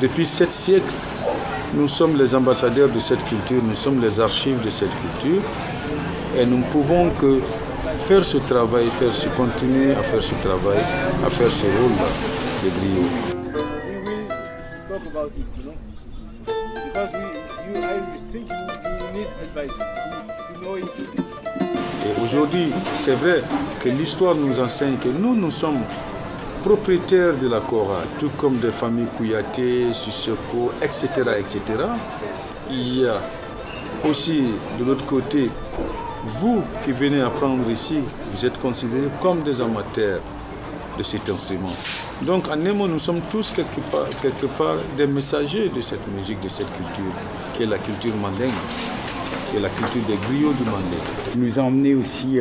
Depuis 7 siècles, nous sommes les ambassadeurs de cette culture, nous sommes les archives de cette culture et nous ne pouvons que faire ce travail, continuer à faire ce travail, à faire ce rôle de griot. We will talk about it, you know, because I think you need advice to know if it's... Et aujourd'hui, c'est vrai que l'histoire nous enseigne que nous sommes propriétaires de la Kora, tout comme des familles Kouyaté, Sissoko, etc., etc. Il y a aussi de l'autre côté, vous qui venez apprendre ici, vous êtes considérés comme des amateurs de cet instrument. Donc en un mot, nous sommes tous quelque part des messagers de cette musique, de cette culture, qui est la culture mandingue, qui est la culture des griots du Mandé. Il nous a emmenés aussi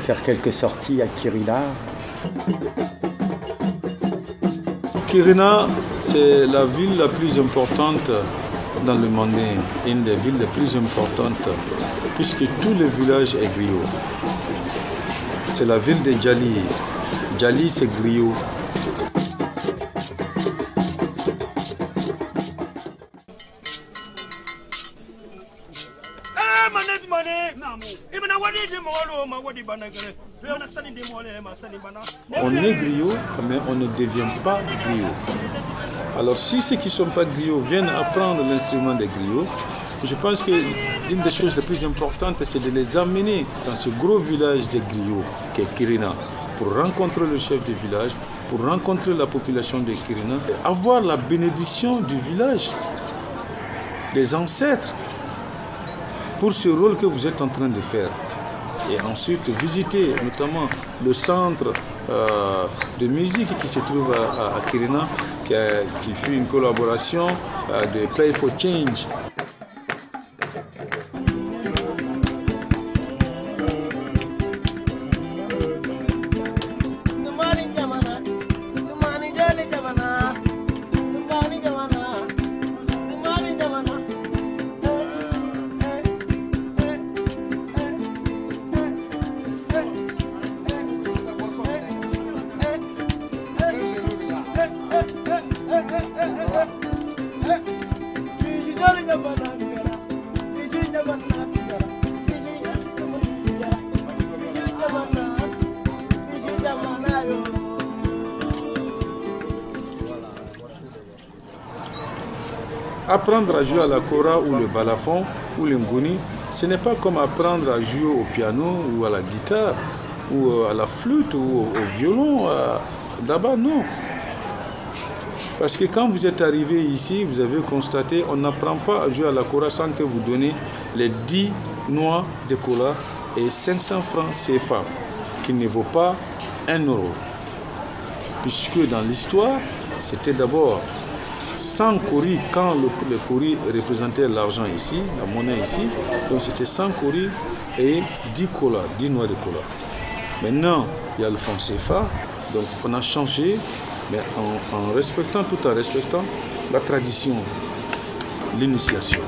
faire quelques sorties à Kirina. Kirina, c'est la ville la plus importante dans le Mandé, une des villes les plus importantes, puisque tout le village est griot. C'est la ville de Djali. Djali, c'est griot. On est griot, mais on ne devient pas griot. Alors si ceux qui ne sont pas griots viennent apprendre l'instrument des griots, je pense que l'une des choses les plus importantes, c'est de les amener dans ce gros village des griots, qui est Kirina, pour rencontrer le chef du village, pour rencontrer la population de Kirina, et avoir la bénédiction du village, des ancêtres, pour ce rôle que vous êtes en train de faire. Et ensuite visiter notamment le centre de musique qui se trouve à Kirina, qui fait une collaboration de Play for Change. Apprendre à jouer à la kora ou le balafon ou le ngoni, ce n'est pas comme apprendre à jouer au piano ou à la guitare ou à la flûte ou au violon. Là-bas, non. Parce que quand vous êtes arrivé ici, vous avez constaté on n'apprend pas à jouer à la kora sans que vous donnez les 10 noix de cola et 500 francs CFA, qui ne vaut pas 1 euro. Puisque dans l'histoire, c'était d'abord 100 kouris, quand le kouri représentait l'argent ici, la monnaie ici, donc c'était 100 kouris et 10 cola, 10 noix de cola. Maintenant, il y a le franc CFA, donc on a changé, mais en respectant, tout en respectant la tradition, l'initiation.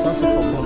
Ça, c'est pas bon.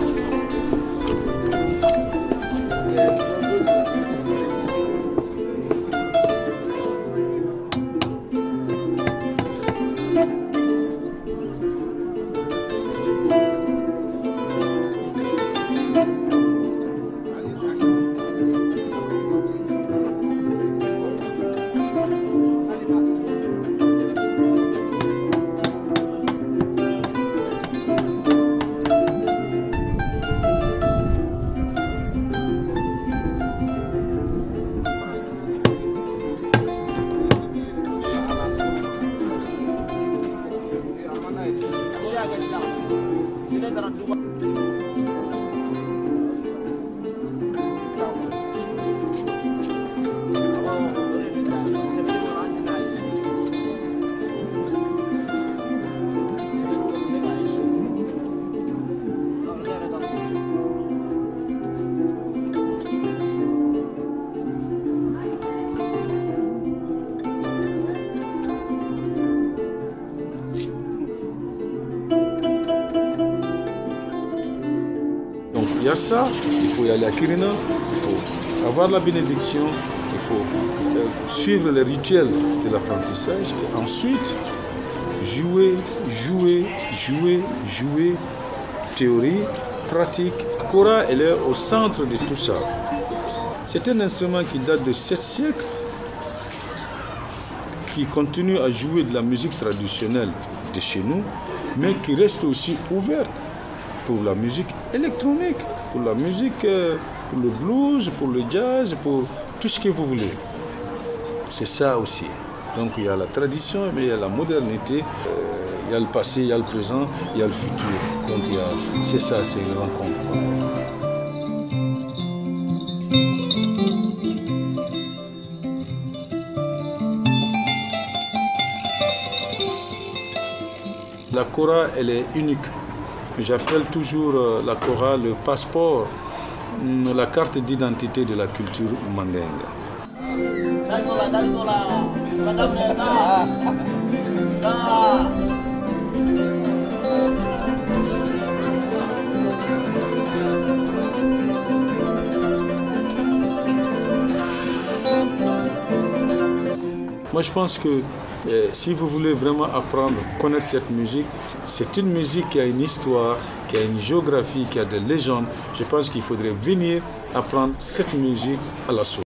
il y a ça, il faut y aller à Kirina, il faut avoir la bénédiction, il faut suivre les rituels de l'apprentissage et ensuite jouer, théorie, pratique. Kora, elle est au centre de tout ça. C'est un instrument qui date de 7 siècles, qui continue à jouer de la musique traditionnelle de chez nous, mais qui reste aussi ouvert pour la musique électronique, pour la musique, pour le blues, pour le jazz, pour tout ce que vous voulez. C'est ça aussi. Donc il y a la tradition, mais il y a la modernité, il y a le passé, il y a le présent, il y a le futur. Donc c'est ça, c'est une rencontre. La kora, elle est unique. J'appelle toujours la kora le passeport, la carte d'identité de la culture mandingue. Moi, je pense que si vous voulez vraiment apprendre, connaître cette musique, c'est une musique qui a une histoire, qui a une géographie, qui a des légendes. Je pense qu'il faudrait venir apprendre cette musique à la source.